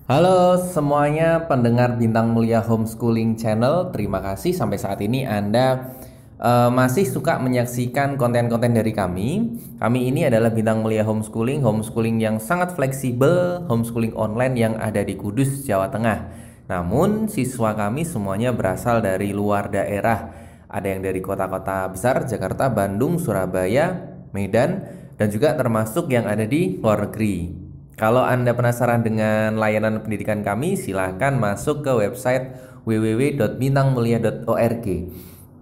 Halo semuanya pendengar Bintang Mulia Homeschooling Channel. Terima kasih sampai saat ini Anda masih suka menyaksikan konten-konten dari kami. Kami ini adalah Bintang Mulia Homeschooling, homeschooling yang sangat fleksibel, homeschooling online yang ada di Kudus, Jawa Tengah. Namun siswa kami semuanya berasal dari luar daerah. Ada yang dari kota-kota besar, Jakarta, Bandung, Surabaya, Medan, dan juga termasuk yang ada di luar negeri. Kalau Anda penasaran dengan layanan pendidikan kami, silahkan masuk ke website www.bintangmulia.org.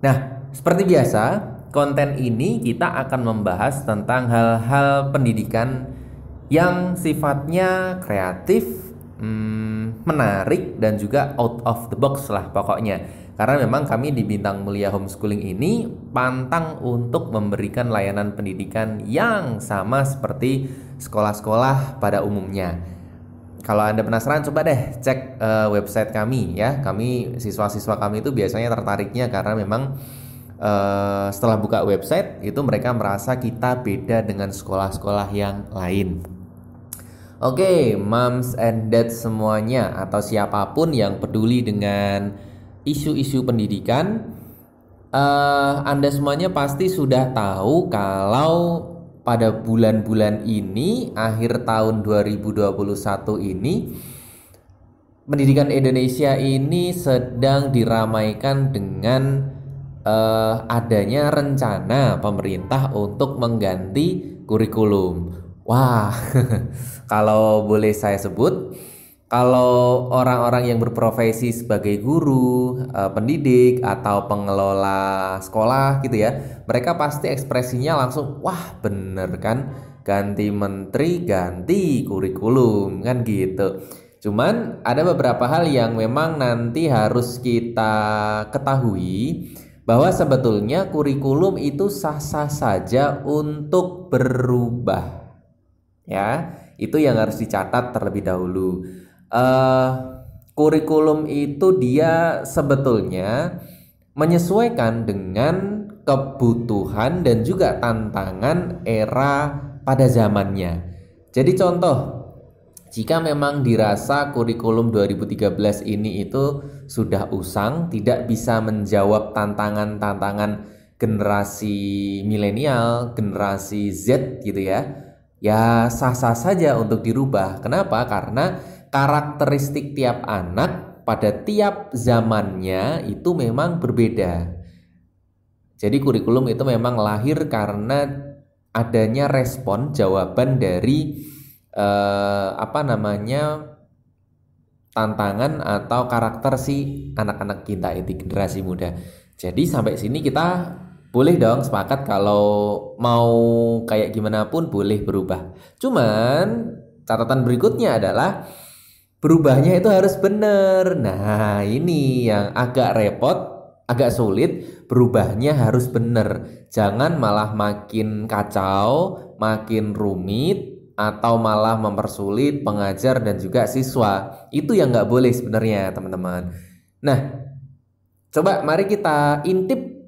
Nah, seperti biasa, konten ini kita akan membahas tentang hal-hal pendidikan yang sifatnya kreatif, menarik, dan juga out of the box lah pokoknya. Karena memang kami di Bintang Mulia Homeschooling ini pantang untuk memberikan layanan pendidikan yang sama seperti sekolah-sekolah pada umumnya. Kalau Anda penasaran, coba deh cek website kami ya. Siswa-siswa kami itu biasanya tertariknya karena memang setelah buka website itu mereka merasa kita beda dengan sekolah-sekolah yang lain. Oke, moms and dads semuanya atau siapapun yang peduli dengan isu-isu pendidikan, Anda semuanya pasti sudah tahu kalau pada bulan-bulan ini, akhir tahun 2021 ini, pendidikan Indonesia ini sedang diramaikan dengan adanya rencana pemerintah untuk mengganti kurikulum. Wah, kalau boleh saya sebut, kalau orang-orang yang berprofesi sebagai guru, pendidik, atau pengelola sekolah gitu ya, mereka pasti ekspresinya langsung, wah bener kan, ganti menteri, ganti kurikulum, kan gitu. Cuman ada beberapa hal yang memang nanti harus kita ketahui, bahwa sebetulnya kurikulum itu sah-sah saja untuk berubah. Ya, itu yang harus dicatat terlebih dahulu. Kurikulum itu dia sebetulnya menyesuaikan dengan kebutuhan dan juga tantangan era pada zamannya. Jadi contoh, jika memang dirasa kurikulum 2013 ini itu sudah usang, tidak bisa menjawab tantangan-tantangan generasi milenial, generasi Z gitu ya, ya sah-sah saja untuk dirubah. Kenapa? Karena karakteristik tiap anak pada tiap zamannya itu memang berbeda. Jadi kurikulum itu memang lahir karena adanya respon jawaban dari tantangan atau karakter si anak-anak kita itu generasi muda. Jadi sampai sini kita boleh dong sepakat kalau mau kayak gimana pun boleh berubah. Cuman catatan berikutnya adalah berubahnya itu harus benar. Nah, ini yang agak repot, agak sulit. Berubahnya harus benar. Jangan malah makin kacau, makin rumit, atau malah mempersulit pengajar dan juga siswa. Itu yang nggak boleh sebenarnya, teman-teman. Nah, coba mari kita intip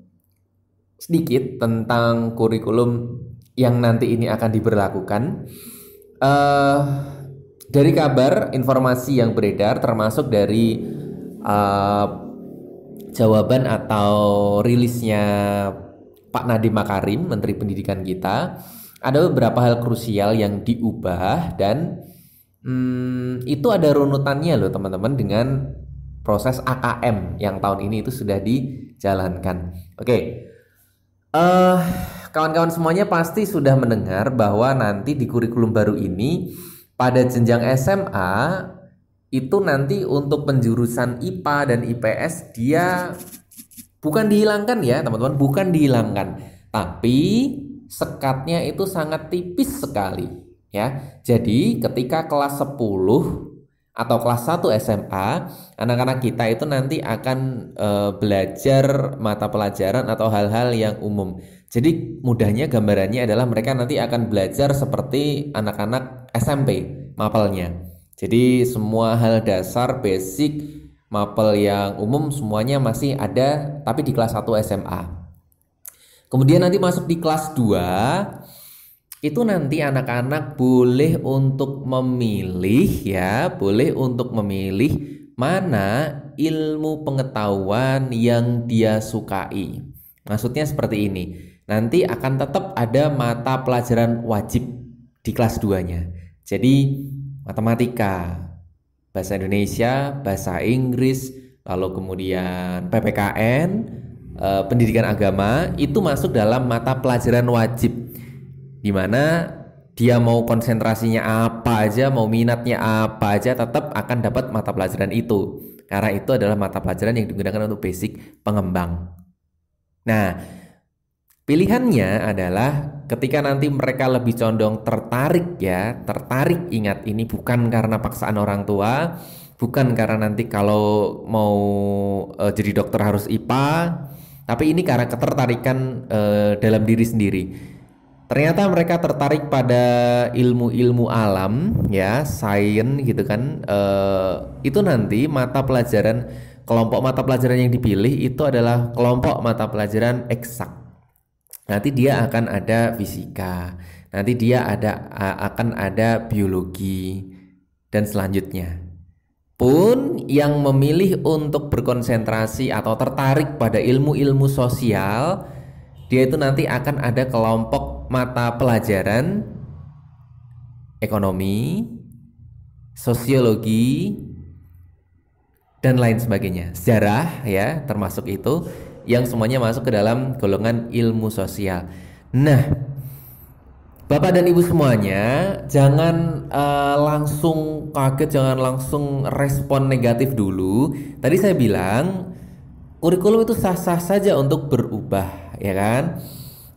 sedikit tentang kurikulum yang nanti ini akan diberlakukan. Dari kabar, informasi yang beredar, termasuk dari jawaban atau rilisnya Pak Nadiem Makarim, Menteri Pendidikan kita, ada beberapa hal krusial yang diubah dan itu ada runutannya loh teman-teman dengan proses AKM yang tahun ini itu sudah dijalankan. Oke. Kawan-kawan semuanya pasti sudah mendengar bahwa nanti di kurikulum baru ini pada jenjang SMA itu nanti untuk penjurusan IPA dan IPS dia bukan dihilangkan ya teman-teman, bukan dihilangkan, tapi sekatnya itu sangat tipis sekali ya. Jadi ketika kelas 10 atau kelas 1 SMA, anak-anak kita itu nanti akan belajar mata pelajaran atau hal-hal yang umum. Jadi mudahnya gambarannya adalah mereka nanti akan belajar seperti anak-anak SMP mapelnya. Jadi semua hal dasar basic mapel yang umum semuanya masih ada tapi di kelas 1 SMA. Kemudian nanti masuk di kelas 2 itu nanti anak-anak boleh untuk memilih ya, boleh untuk memilih mana ilmu pengetahuan yang dia sukai. Maksudnya seperti ini. Nanti akan tetap ada mata pelajaran wajib di kelas 2-nya. Jadi matematika, bahasa Indonesia, bahasa Inggris, lalu kemudian PPKN, pendidikan agama itu masuk dalam mata pelajaran wajib, di mana dia mau konsentrasinya apa aja, mau minatnya apa aja, tetap akan dapat mata pelajaran itu, karena itu adalah mata pelajaran yang digunakan untuk basic pengembang. Nah, pilihannya adalah ketika nanti mereka lebih condong tertarik ya, tertarik, ingat ini bukan karena paksaan orang tua, bukan karena nanti kalau mau jadi dokter harus IPA, tapi ini karena ketertarikan dalam diri sendiri. Ternyata mereka tertarik pada ilmu-ilmu alam ya, sains gitu kan. Itu nanti mata pelajaran, kelompok mata pelajaran yang dipilih itu adalah kelompok mata pelajaran eksak. Nanti dia akan ada fisika, nanti dia akan ada biologi, dan selanjutnya. Pun yang memilih untuk berkonsentrasi atau tertarik pada ilmu-ilmu sosial, dia itu nanti akan ada kelompok mata pelajaran ekonomi, sosiologi, dan lain sebagainya, sejarah ya termasuk itu, yang semuanya masuk ke dalam golongan ilmu sosial. Nah, Bapak dan Ibu semuanya, jangan langsung kaget, jangan langsung respon negatif dulu. Tadi saya bilang kurikulum itu sah-sah saja untuk berubah, ya kan?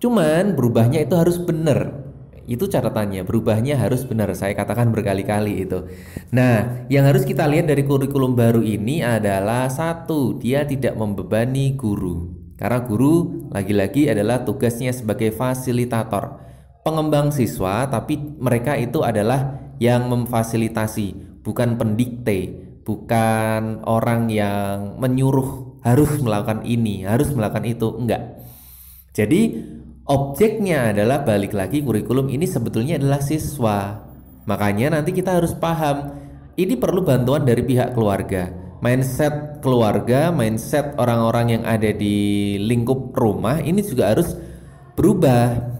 Cuman berubahnya itu harus benar. Itu catatannya, berubahnya harus benar. Saya katakan berkali-kali itu. Nah, yang harus kita lihat dari kurikulum baru ini adalah satu, dia tidak membebani guru. Karena guru lagi-lagi adalah tugasnya sebagai fasilitator, pengembang siswa, tapi mereka itu adalah yang memfasilitasi, bukan pendikte, bukan orang yang menyuruh harus melakukan ini, harus melakukan itu, enggak. Jadi objeknya adalah, balik lagi, kurikulum ini sebetulnya adalah siswa. Makanya nanti kita harus paham, ini perlu bantuan dari pihak keluarga. Mindset keluarga, mindset orang-orang yang ada di lingkup rumah ini juga harus berubah.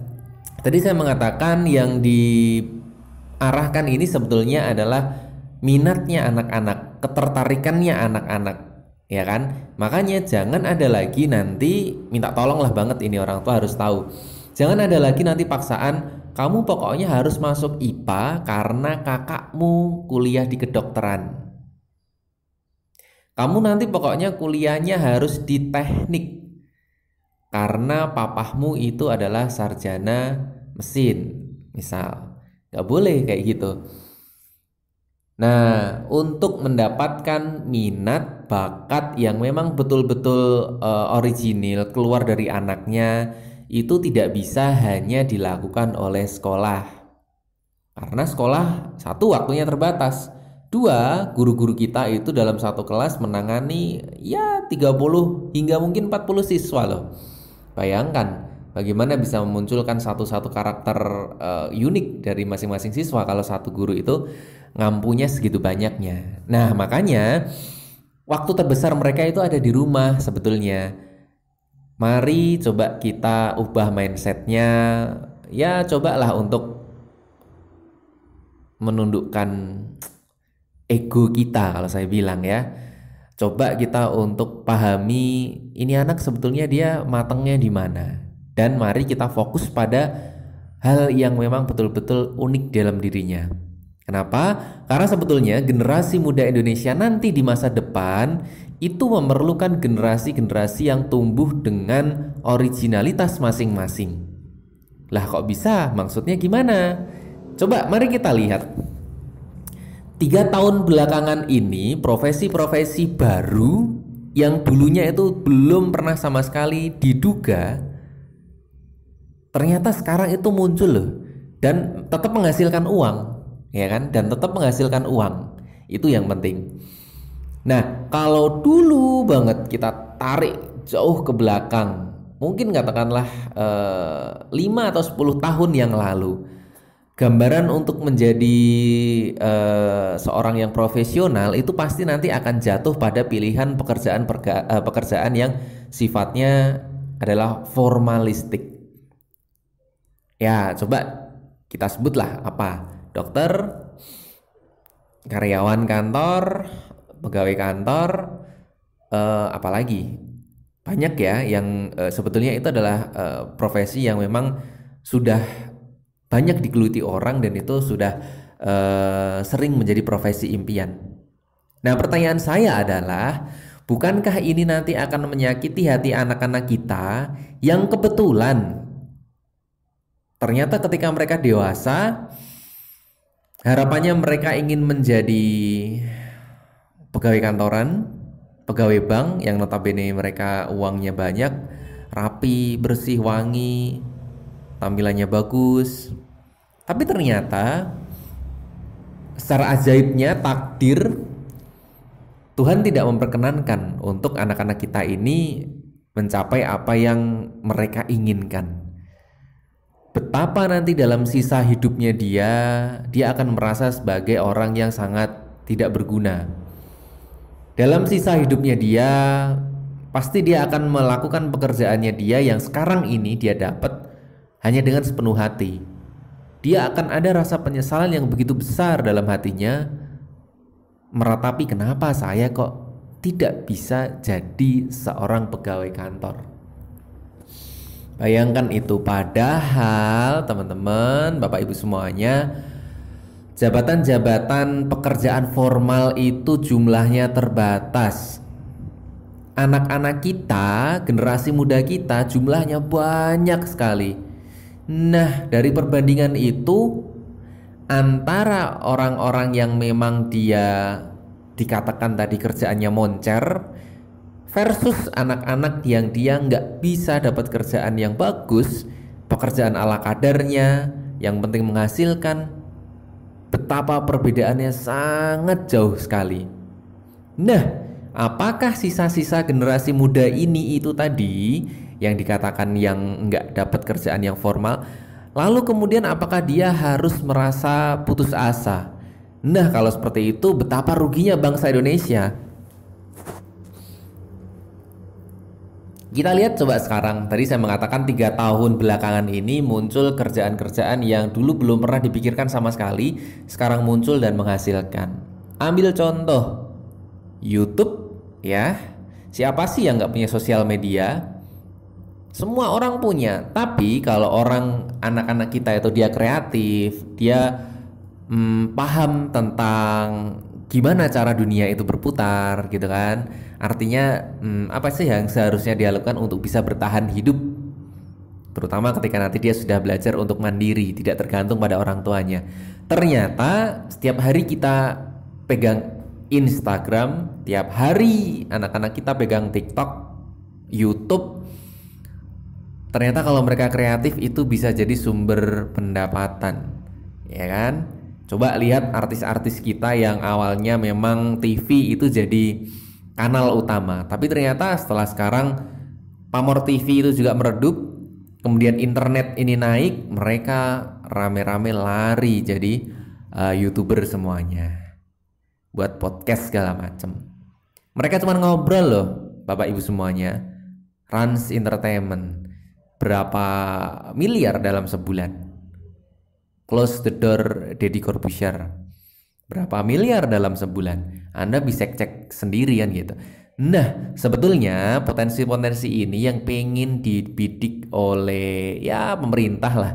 Tadi saya mengatakan yang diarahkan ini sebetulnya adalah minatnya anak-anak, ketertarikannya anak-anak, ya kan? Makanya jangan ada lagi nanti, minta tolong lah banget ini orang tua harus tahu. Jangan ada lagi nanti paksaan, kamu pokoknya harus masuk IPA karena kakakmu kuliah di kedokteran. Kamu nanti pokoknya kuliahnya harus di teknik karena papahmu itu adalah sarjana mesin, misal. Gak boleh kayak gitu. Nah, untuk mendapatkan minat, bakat yang memang betul-betul original keluar dari anaknya, itu tidak bisa hanya dilakukan oleh sekolah. Karena sekolah, satu, waktunya terbatas. Dua, guru-guru kita itu dalam satu kelas menangani ya 30 hingga mungkin 40 siswa loh. Bayangkan bagaimana bisa memunculkan satu-satu karakter unik dari masing-masing siswa kalau satu guru itu ngampunya segitu banyaknya. Nah, makanya waktu terbesar mereka itu ada di rumah sebetulnya. Mari coba kita ubah mindsetnya. Ya, cobalah untuk menundukkan ego kita kalau saya bilang ya. Coba kita untuk pahami ini anak sebetulnya dia matangnya di mana. Dan mari kita fokus pada hal yang memang betul-betul unik dalam dirinya. Kenapa? Karena sebetulnya generasi muda Indonesia nanti di masa depan itu memerlukan generasi-generasi yang tumbuh dengan originalitas masing-masing. Lah kok bisa? Maksudnya gimana? Coba mari kita lihat. 3 tahun belakangan ini profesi-profesi baru yang dulunya itu belum pernah sama sekali diduga, ternyata sekarang itu muncul loh, dan tetap menghasilkan uang, ya kan? Dan tetap menghasilkan uang, itu yang penting. Nah, kalau dulu banget kita tarik jauh ke belakang, mungkin katakanlah 5 atau 10 tahun yang lalu, gambaran untuk menjadi seorang yang profesional itu pasti nanti akan jatuh pada pilihan pekerjaan yang sifatnya adalah formalistik. Ya, coba kita sebutlah apa? Dokter, karyawan kantor, pegawai kantor, apalagi banyak ya yang sebetulnya itu adalah profesi yang memang sudah banyak digeluti orang dan itu sudah sering menjadi profesi impian. Nah, pertanyaan saya adalah, bukankah ini nanti akan menyakiti hati anak-anak kita yang kebetulan ternyata ketika mereka dewasa, harapannya mereka ingin menjadi pegawai kantoran, pegawai bank yang notabene mereka uangnya banyak, rapi, bersih, wangi, tampilannya bagus. Tapi ternyata secara ajaibnya takdir Tuhan tidak memperkenankan untuk anak-anak kita ini mencapai apa yang mereka inginkan. Betapa nanti dalam sisa hidupnya dia akan merasa sebagai orang yang sangat tidak berguna. Dalam sisa hidupnya dia pasti dia akan melakukan pekerjaannya dia yang sekarang ini dia dapat hanya dengan sepenuh hati. Dia akan ada rasa penyesalan yang begitu besar dalam hatinya, meratapi kenapa saya kok tidak bisa jadi seorang pegawai kantor. Bayangkan itu, padahal teman-teman, Bapak Ibu semuanya, jabatan-jabatan pekerjaan formal itu jumlahnya terbatas. Anak-anak kita, generasi muda kita jumlahnya banyak sekali. Nah, dari perbandingan itu antara orang-orang yang memang dia dikatakan tadi kerjaannya moncer versus anak-anak yang dia nggak bisa dapat kerjaan yang bagus, pekerjaan ala kadarnya, yang penting menghasilkan, betapa perbedaannya sangat jauh sekali. Nah, apakah sisa-sisa generasi muda ini itu tadi yang dikatakan yang nggak dapat kerjaan yang formal, lalu kemudian apakah dia harus merasa putus asa? Nah, kalau seperti itu betapa ruginya bangsa Indonesia. Kita lihat coba sekarang, tadi saya mengatakan 3 tahun belakangan ini muncul kerjaan-kerjaan yang dulu belum pernah dipikirkan sama sekali, sekarang muncul dan menghasilkan. Ambil contoh YouTube ya, siapa sih yang nggak punya sosial media? Semua orang punya, tapi kalau anak-anak kita itu dia kreatif, dia paham tentang gimana cara dunia itu berputar gitu kan. Artinya apa sih yang seharusnya dia lakukan untuk bisa bertahan hidup, terutama ketika nanti dia sudah belajar untuk mandiri, tidak tergantung pada orang tuanya. Ternyata setiap hari kita pegang Instagram, tiap hari anak-anak kita pegang TikTok, YouTube. Ternyata kalau mereka kreatif itu bisa jadi sumber pendapatan, ya kan? Coba lihat artis-artis kita yang awalnya memang TV itu jadi kanal utama, tapi ternyata setelah sekarang pamor TV itu juga meredup, kemudian internet ini naik, mereka rame-rame lari jadi YouTuber semuanya, buat podcast segala macam. Mereka cuma ngobrol loh, Bapak Ibu semuanya. Rans Entertainment berapa miliar dalam sebulan? Close the door Deddy Corbuzier berapa miliar dalam sebulan? Anda bisa cek sendiri kan gitu. Nah, sebetulnya potensi-potensi ini yang pengen dibidik oleh ya pemerintah lah,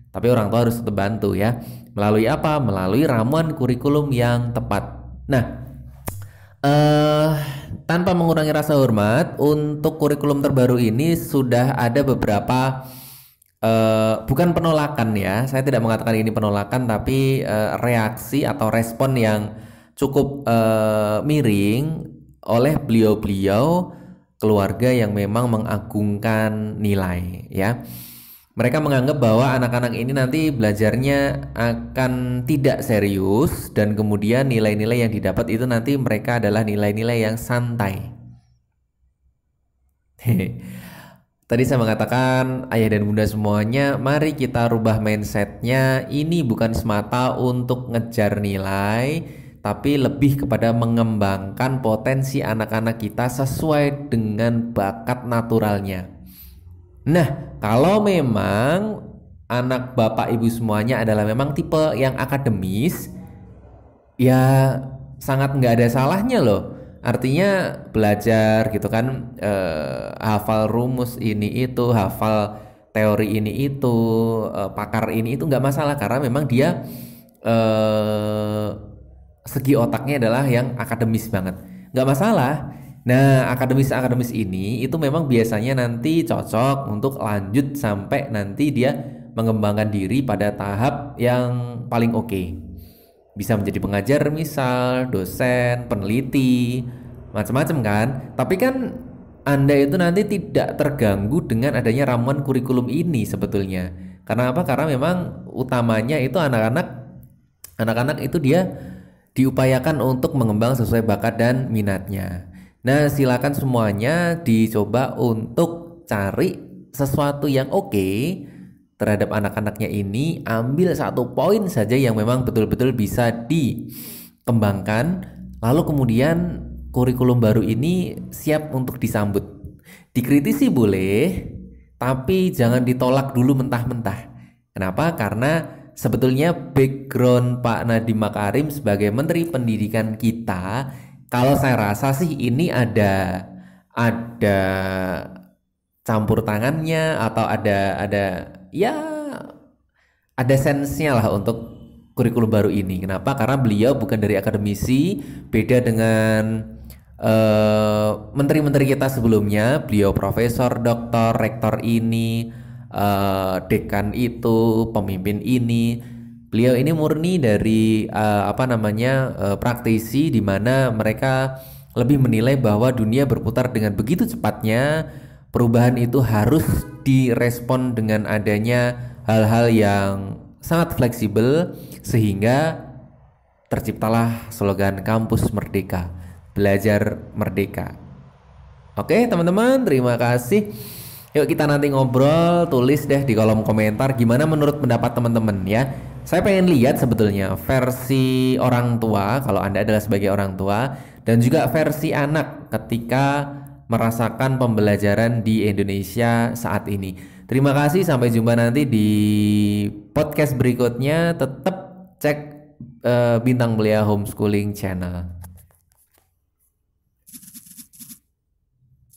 tapi orang tua harus tetap bantu ya. Melalui apa? Melalui ramuan kurikulum yang tepat. Nah, tanpa mengurangi rasa hormat, untuk kurikulum terbaru ini sudah ada beberapa bukan penolakan ya, saya tidak mengatakan ini penolakan, tapi reaksi atau respon yang cukup miring oleh beliau-beliau keluarga yang memang mengagungkan nilai ya. Mereka menganggap bahwa anak-anak ini nanti belajarnya akan tidak serius, dan kemudian nilai-nilai yang didapat itu nanti mereka adalah nilai-nilai yang santai. Tadi saya mengatakan ayah dan bunda semuanya, mari kita rubah mindsetnya. Ini bukan semata untuk ngejar nilai, tapi lebih kepada mengembangkan potensi anak-anak kita sesuai dengan bakat naturalnya. Nah, kalau memang anak bapak ibu semuanya adalah memang tipe yang akademis, ya sangat nggak ada salahnya loh. Artinya belajar gitu kan, hafal rumus ini itu, hafal teori ini itu, pakar ini itu nggak masalah karena memang dia eh, segi otaknya adalah yang akademis banget, nggak masalah. Nah, akademis ini itu memang biasanya nanti cocok untuk lanjut sampai nanti dia mengembangkan diri pada tahap yang paling oke. Bisa menjadi pengajar misal, dosen, peneliti, macam-macam kan. Tapi kan Anda itu nanti tidak terganggu dengan adanya ramuan kurikulum ini sebetulnya. Karena apa? Karena memang utamanya itu anak-anak itu dia diupayakan untuk mengembang sesuai bakat dan minatnya. Nah, silakan semuanya dicoba untuk cari sesuatu yang oke terhadap anak-anaknya ini. Ambil satu poin saja yang memang betul-betul bisa dikembangkan, lalu kemudian kurikulum baru ini siap untuk disambut. Dikritisi boleh, tapi jangan ditolak dulu mentah-mentah. Kenapa? Karena sebetulnya background Pak Nadiem Makarim sebagai Menteri Pendidikan kita, kalau saya rasa sih ini ada campur tangannya atau ada ya ada sense-nya lah untuk kurikulum baru ini. Kenapa? Karena beliau bukan dari akademisi, beda dengan menteri-menteri kita sebelumnya. Beliau profesor, doktor, rektor ini, dekan itu, pemimpin ini. Beliau ini murni dari praktisi, di mana mereka lebih menilai bahwa dunia berputar dengan begitu cepatnya. Perubahan itu harus direspon dengan adanya hal-hal yang sangat fleksibel, sehingga terciptalah slogan Kampus Merdeka, Belajar Merdeka. Oke teman-teman, terima kasih. Yuk kita nanti ngobrol, tulis deh di kolom komentar gimana menurut pendapat teman-teman ya. Saya pengen lihat sebetulnya versi orang tua kalau Anda adalah sebagai orang tua, dan juga versi anak ketika merasakan pembelajaran di Indonesia saat ini. Terima kasih, sampai jumpa nanti di podcast berikutnya. Tetap cek Bintang Mulia Homeschooling Channel.